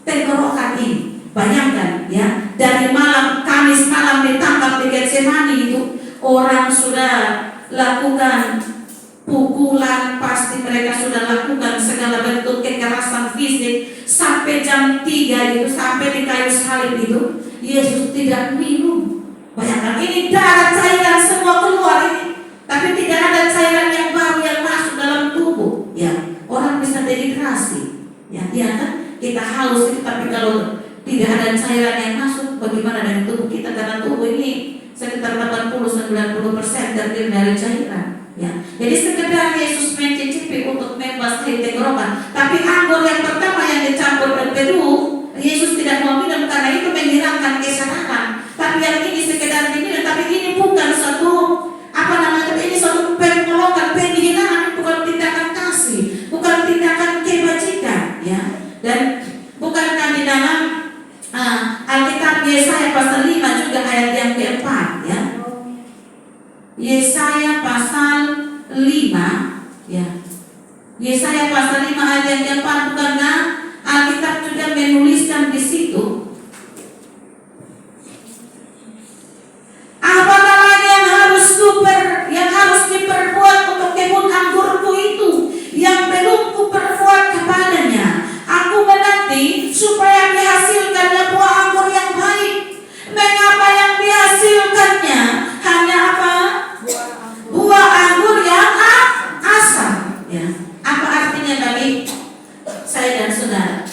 tenggorokan ini. Bayangkan, ya, dari malam Kamis malam ditangkap di Getsemani itu, orang sudah lakukan pukulan, pasti mereka sudah lakukan segala bentuk kekerasan fisik sampai jam 3 itu, sampai di kayu salib itu, Yesus tidak minum. Bayangkan ini darah cairan semua keluar ini, tapi tidak ada cairan yang baru yang masuk dalam tubuh. Ya, orang bisa dehidrasi. Ya, dia kan kita haus itu, tapi kalau tidak ada cairan yang masuk, bagaimana dengan tubuh kita? Karena tubuh ini sekitar 80-90% terdiri dari cairan. Ya, jadi sekedar Yesus mencicipi untuk membasahi tenggorokan, tapi anggur yang pertama yang dicampur berpedu, Yesus tidak mau minum karena itu menghilangkan kesadaran. Tapi yang ini sekedar diminum, tapi ini bukan suatu ini suatu pertolongan, penghinaan, bukan tindakan kasih, bukan tindakan kebajikan, ya. Dan bukankah di dalam Alkitab Yesaya pasal 5 juga ayat yang keempat, ya. Yesaya pasal 5, ya. Yesaya pasal 5 ayat yang keempat, bukankah Alkitab juga menuliskan di situ, apakah lagi yang harus diperbuat untuk kebun anggurku itu yang belum kuperbuat kepadanya? Aku menanti supaya dihasilkannya buah anggur yang baik. Mengapa yang dihasilkannya hanya apa? Buah anggur yang asam. Ya. Apa artinya bagi saya dan saudara?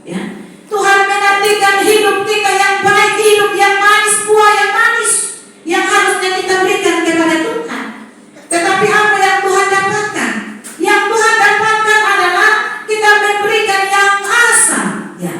Ya. Tuhan menantikan hidup kita yang baik, hidup yang manis, buah yang manis yang harusnya kita berikan kepada Tuhan. Tetapi apa yang Tuhan dapatkan? Yang Tuhan dapatkan adalah kita memberikan yang asam. Ya,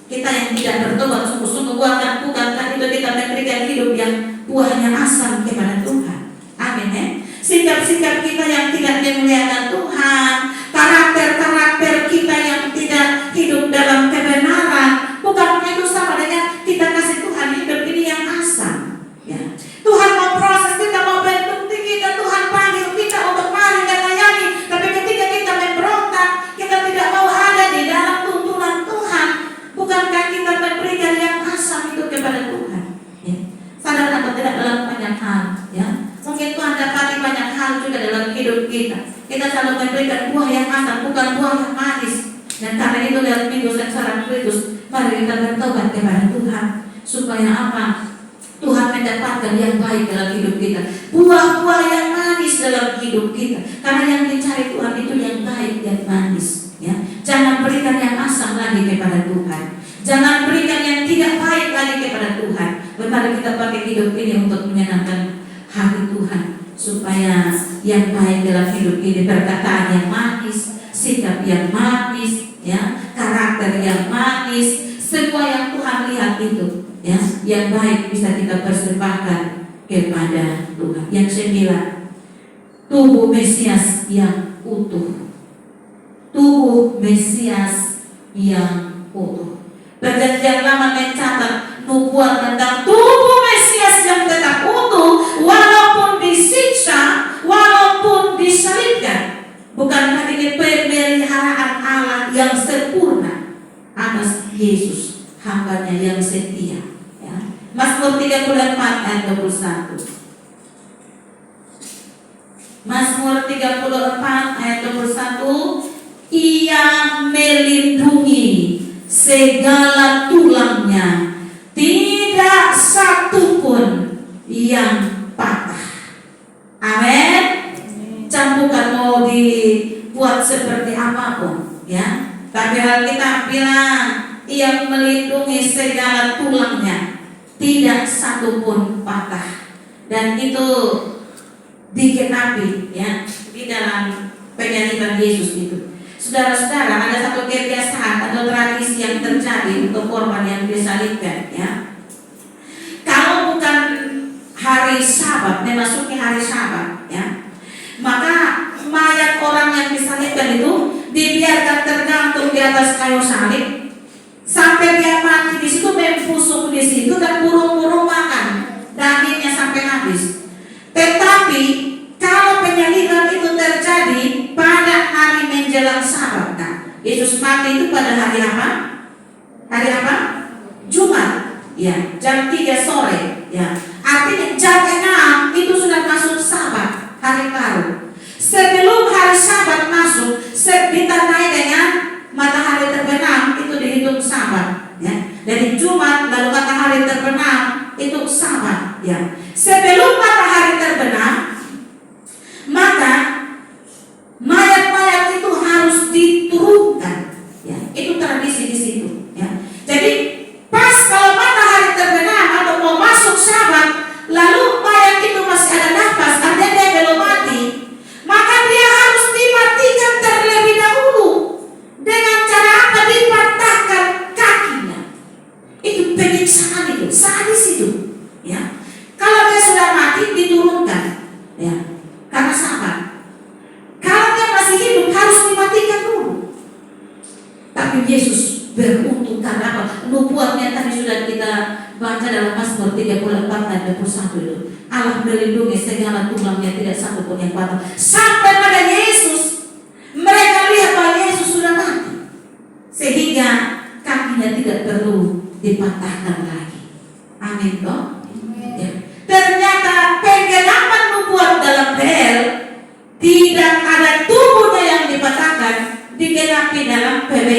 kita yang tidak bertobat sungguh-sungguh bukan itu kita memberikan hidup yang buahnya asam kepada Tuhan. Amin. Sikap-sikap kita yang tidak memuliakan Tuhan, karakter-karakter kita yang tidak hidup dalam kebenaran, bukan itu sama dengan kita kasih Tuhan hidup ini yang asam. Ya. Tuhan mau proses kita, mau bentuk kita, Tuhan panggil kita untuk mari dan layani. Tapi ketika kita memberontak, kita tidak mau ada di dalam tuntunan Tuhan, bukankah kita memberikan yang asam itu kepada Tuhan? Ya. Sadar atau tidak dalam banyak hal, ya. Mungkin Tuhan dapati banyak hal juga dalam hidup kita. Kita selalu memberikan buah yang asam, bukan buah yang manis. Dan karena itu dalam minggu secara Kristus, mari kita bertobat kepada Tuhan supaya apa? Tuhan mendapatkan yang baik dalam hidup kita, buah-buah yang manis dalam hidup kita. Karena yang dicari Tuhan itu yang baik dan manis, ya. Jangan berikan yang asam lagi kepada Tuhan. Jangan berikan yang tidak baik lagi kepada Tuhan. mari kita pakai hidup ini untuk menyenangkan hati Tuhan, supaya yang baik dalam hidup ini, perkataan yang manis, sikap yang manis, ya, karakter yang manis, semua yang Tuhan lihat itu, ya, yang baik bisa kita persembahkan kepada Tuhan. Yang 9, tubuh Mesias yang utuh. Tubuh Mesias yang utuh. Perjanjian Lama mencatat nubuat tentang tubuh Mesias yang tetap utuh walaupun disiksa, walaupun disalibkan. Bukankah ini pemeliharaan Allah yang sempurna atas Yesus, hambanya yang setia, ya. Mazmur 34 ayat 21. Mazmur 34 ayat 21. Ia melindungi segala tulangnya, tidak satu pun yang patah. Amin. Bukan mau dibuat seperti apapun, ya. Tapi Alkitab bilang ia melindungi segala tulangnya, tidak satu pun patah. Dan itu digenapi, ya, di dalam penyaliban Yesus itu. Saudara-saudara, ada satu kebiasaan atau tradisi yang terjadi untuk korban yang disalibkan, ya. Kalau bukan hari Sabat, memasuki hari Sabat, ya, maka mayat orang yang disalibkan itu dibiarkan tergantung di atas kayu salib sampai dia mati di situ, membusuk di situ, dan burung-burung makan dagingnya sampai habis. Tetapi kalau penyaliban itu terjadi pada hari menjelang Sabat, nah, Yesus mati itu pada hari apa? Hari apa? Jumat, ya, jam 3 sore, ya. Artinya jam 6 itu sudah masuk Sabat, hari baru. Sebelum hari Sabat masuk, ditandai dengan matahari terbenam, itu dihitung Sabat, ya. Dari Jumat lalu matahari terbenam itu Sabat, ya. Sebelum matahari terbenam, maka mayat-mayat itu harus diturunkan, ya. Itu tradisi di situ, ya. Jadi pas kalau matahari terbenam atau mau masuk Sabat, lalu mayat itu masih ada nafas, artinya dia belum mati, maka dia harus dimatikan terlebih dahulu. Dengan cara apa? Dipatahkan kakinya. Itu penyiksaan, itu sadis itu, ya. Kalau dia sudah mati diturunkan, ya, karena Sabat. Kalau dia masih hidup harus dimatikan dulu. Tapi Yesus beruntung karena apa? Nubuatnya tadi sudah kita baca dalam Mazmur 34 ayat 21 itu. Allah melindungi segala tulangnya, tidak satu pun yang patah. Sampai pada Yesus, mereka lihat bahwa Yesus sudah mati, sehingga kakinya tidak perlu dipatahkan lagi. Amin, toh? Ya. Ternyata penggenapan nubuat dalam Bel, tidak ada tubuhnya yang dipatahkan, digenapi dalam PB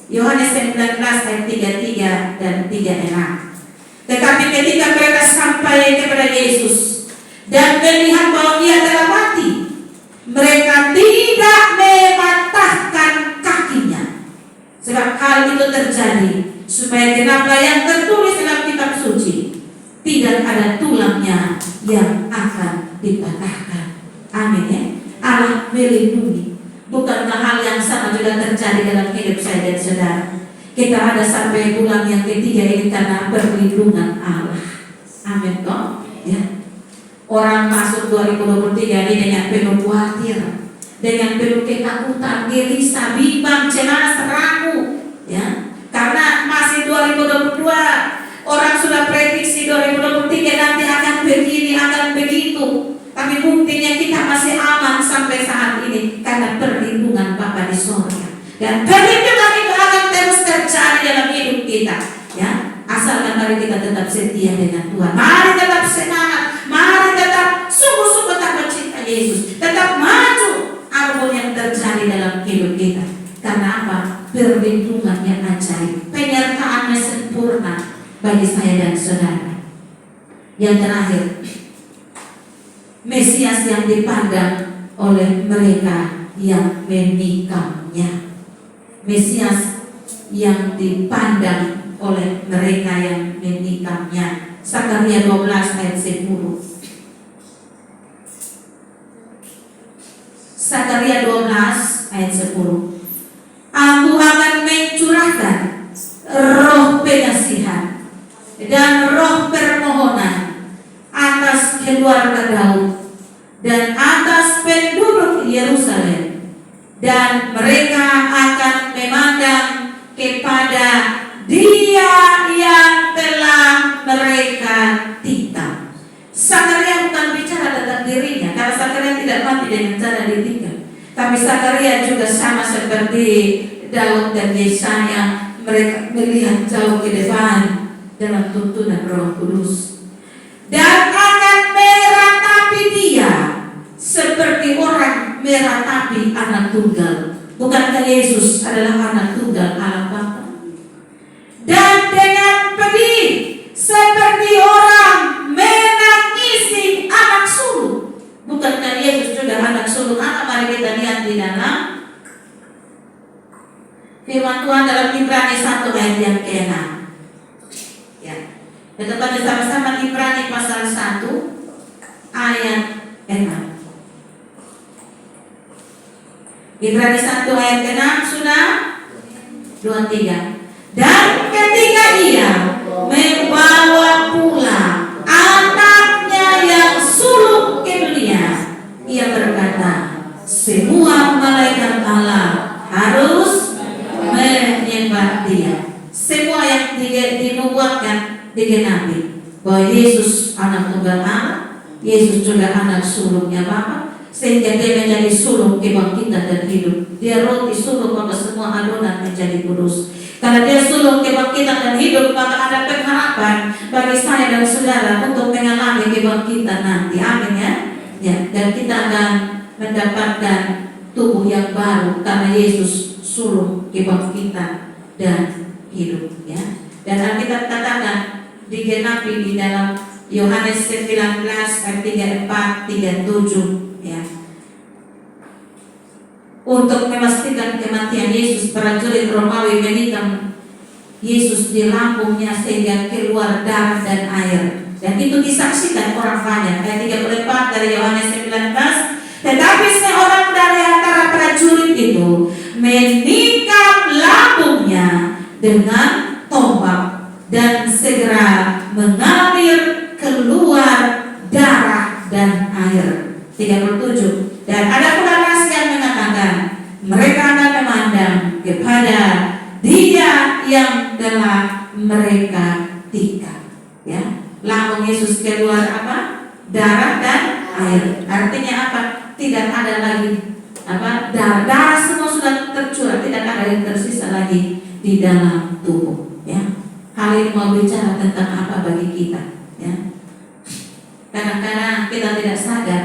Yohanes 19 ayat 33 dan 36. Tetapi ketika mereka sampai kepada Yesus dan melihat bahwa dia telah mati, mereka tidak mematahkan kakinya. Sebab hal itu terjadi supaya genaplah yang tertulis dalam kitab suci, tidak ada tulangnya yang akan dipatahkan. Amin, ya. Allah melindungi. Bukankah hal yang sama juga terjadi dalam hidup saya dan saudara? Kita ada sampai bulan yang ketiga ini karena perlindungan Allah. Amin, toh? Ya. Orang masuk 2023 ini dengan penuh khawatir, dengan penuh ketakutan, gelisah, bimbang, cemas, ragu, ya. Karena masih 2022, orang sudah prediksi 2023 nanti akan begini, akan begitu. Tapi buktinya kita masih aman sampai saat ini karena perlindungan Bapa di surga. Dan perlindungan itu akan terus terjadi dalam hidup kita, ya. Asalkan mari kita tetap setia dengan Tuhan. Mari tetap semangat, mari tetap sungguh-sungguh tak mencintai Yesus, tetap maju apapun yang terjadi dalam hidup kita. Karena apa? Perlindungannya ajaib, penyertaannya sempurna bagi saya dan saudara. Yang terakhir, Mesias yang dipandang oleh mereka yang menikamnya. Mesias yang dipandang oleh mereka yang menikamnya. Sakaria 12 ayat 10. Sakaria 12 ayat 10. Aku akan mencurahkan roh pengasihan dan roh permohonan atas keluarga Daud dan atas penduduk Yerusalem, dan mereka akan memandang kepada Dia yang telah mereka tikam. Sakaria bukan bicara tentang dirinya, karena Sakaria tidak mati dengan cara ditikam. Tapi Sakaria juga sama seperti Daud dan Yesaya, mereka melihat jauh ke depan dalam tuntunan Roh Kudus, dan akan meratapi Dia seperti orang meratapi anak tunggal. Bukankah Yesus adalah anak tunggal Allah Bapa? Dan dengan pedih seperti orang menangisi anak sulung. Bukankah Yesus juga anak sulung Allah? Mari kita lihat di dalam firman Tuhan dalam Ibrani 1 ayat yang ke-6. Ya, kita baca sama-sama Ibrani pasal 1 ayat 6. Ibrani 1 ayat ke-6 sudah 23. Dan ketika ia membawa pula anaknya yang sulung ke dunia, ia berkata, semua malaikat Allah harus menyembah Dia. Semua yang dinubuatkan digenapi, bahwa Yesus anak tunggal Allah, Yesus juga anak sulungnya Bapa, sehingga Dia menjadi sulung kebangkitan dan hidup. Dia roti sulung, maka semua adonan menjadi kudus. Karena Dia sulung kebangkitan dan hidup, maka ada pengharapan bagi saya dan saudara untuk mengalami kebangkitan nanti. Amin ya. Ya, dan kita akan mendapatkan tubuh yang baru karena Yesus sulung kebangkitan dan hidup ya. Dan Alkitab katakan digenapi di dalam Yohanes 19 ayat 34 37 ya. Untuk memastikan kematian Yesus, prajurit Romawi menikam Yesus di lambungnya sehingga keluar darah dan air. Dan itu disaksikan orang banyak. Ayat 34 dari Yohanes 19. Tetapi seorang dari antara prajurit itu menikam lambungnya dengan tombak dan segera mengalir keluar darah dan air. 37. Dan ada pula ras yang mengatakan, mereka akan memandang kepada Dia yang telah mereka tikam. Ya, lambung Yesus keluar apa? Darah dan air. Artinya apa? Tidak ada lagi apa? Darah semua sudah tercurah, tidak ada yang tersisa lagi di dalam tubuh. Ya, hal ini mau bicara tentang apa bagi kita? Ya, kadang-kadang kita tidak sadar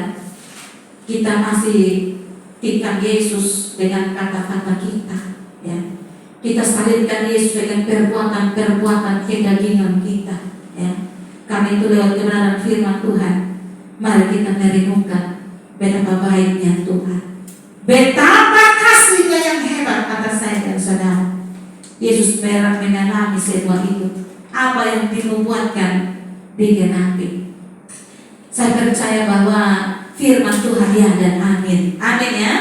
kita masih tikam Yesus dengan kata-kata kita. Ya, kita salibkan Yesus dengan perbuatan-perbuatan kedagingan kita. Ya, karena itu lewat kebenaran firman Tuhan, mari kita merenungkan betapa baiknya Tuhan, betapa kasihnya yang hebat atas saya dan saudara. Yesus merah mengalami semua itu. Apa yang dinubuatkan digenapi. Saya percaya bahwa firman Tuhan ya dan amin. Amin ya.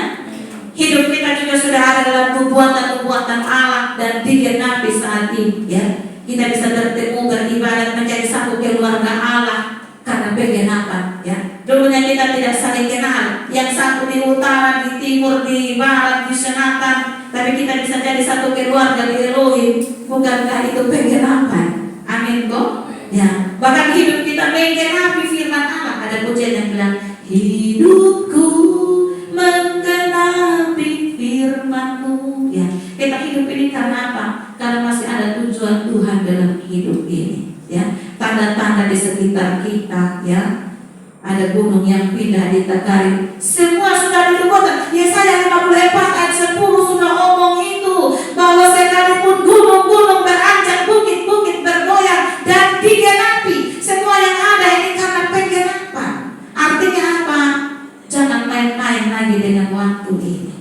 Hidup kita juga sudah ada dalam nubuatan-nubuatan Allah dan digenapi saat ini ya. Kita bisa bertemu, beribadat, menjadi satu keluarga Allah karena penggenapan ya. Dulunya kita tidak saling kenal, yang satu di utara, di timur, di barat, di selatan, tapi kita bisa jadi satu keluarga di Elohim. Bukankah itu penggenapan? Amin kok ya. Bahkan hidup kita menggenapi firman Allah. Ada pujian yang bilang, hidupku menggenapi firman-Mu ya. Kita hidup ini karena apa? Karena masih ada tujuan Tuhan dalam hidup ini ya. Tanda-tanda di sekitar kita ya. Ada gunung yang pindah di Takari, semua sudah ditemukan. Yesaya 54 ayat 10 sudah omong itu, bahwa sekalipun gunung-gunung beranjak, bukit-bukit bergoyang dan digenapi. Semua yang ada ini karena penggenapan. Artinya apa? Jangan main-main lagi dengan waktu ini.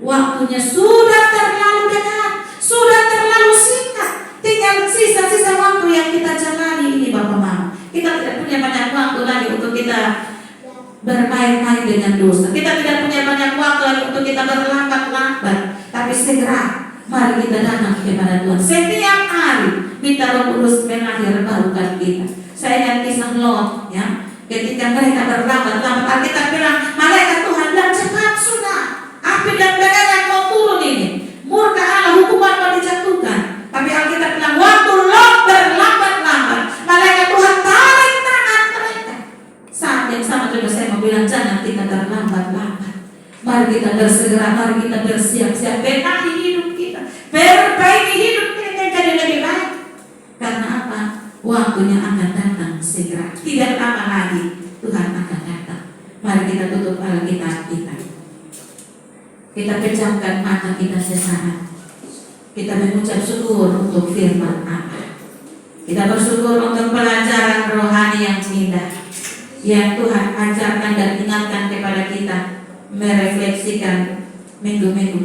Waktunya sudah terlalu dekat, sudah terlalu singkat. Tinggal sisa-sisa waktu yang kita jalani ini Bapak Mama. punya banyak waktu lagi untuk kita bermain-main dengan dosa. Kita tidak punya banyak waktu lagi untuk kita berlambat-lambat. Tapi segera mari kita datang kepada Tuhan. Setiap hari minta Roh Kudus mengakhir barukan kita. Saya ingat kisah Lot, ya. Ketika mereka berlambat-lambat, Alkitab bilang malaikat Tuhan bilang cepat sudah, api dan belerang mau turun ini, murka Allah, hukuman mau dijatuhkan. Tapi Alkitab bilang waktu Lot berlambat-lambat, malaikat Tuhan tarik tangan mereka. Saat yang sama juga saya mau bilang jangan kita terlambat-lambat. Mari kita bersegera, mari kita bersiap-siap, benahi hidup kita, perbaiki hidup kita jadi lebih baik. Karena apa? Waktunya akan datang segera. Tidak lama lagi Tuhan akan datang. Mari kita tutup Alkitab kita. Kita pejamkan mata kita sesaat. Kita mengucap syukur untuk firman Allah. Kita bersyukur untuk pelajaran rohani yang indah yang Tuhan ajarkan dan ingatkan kepada kita, merefleksikan minggu-minggu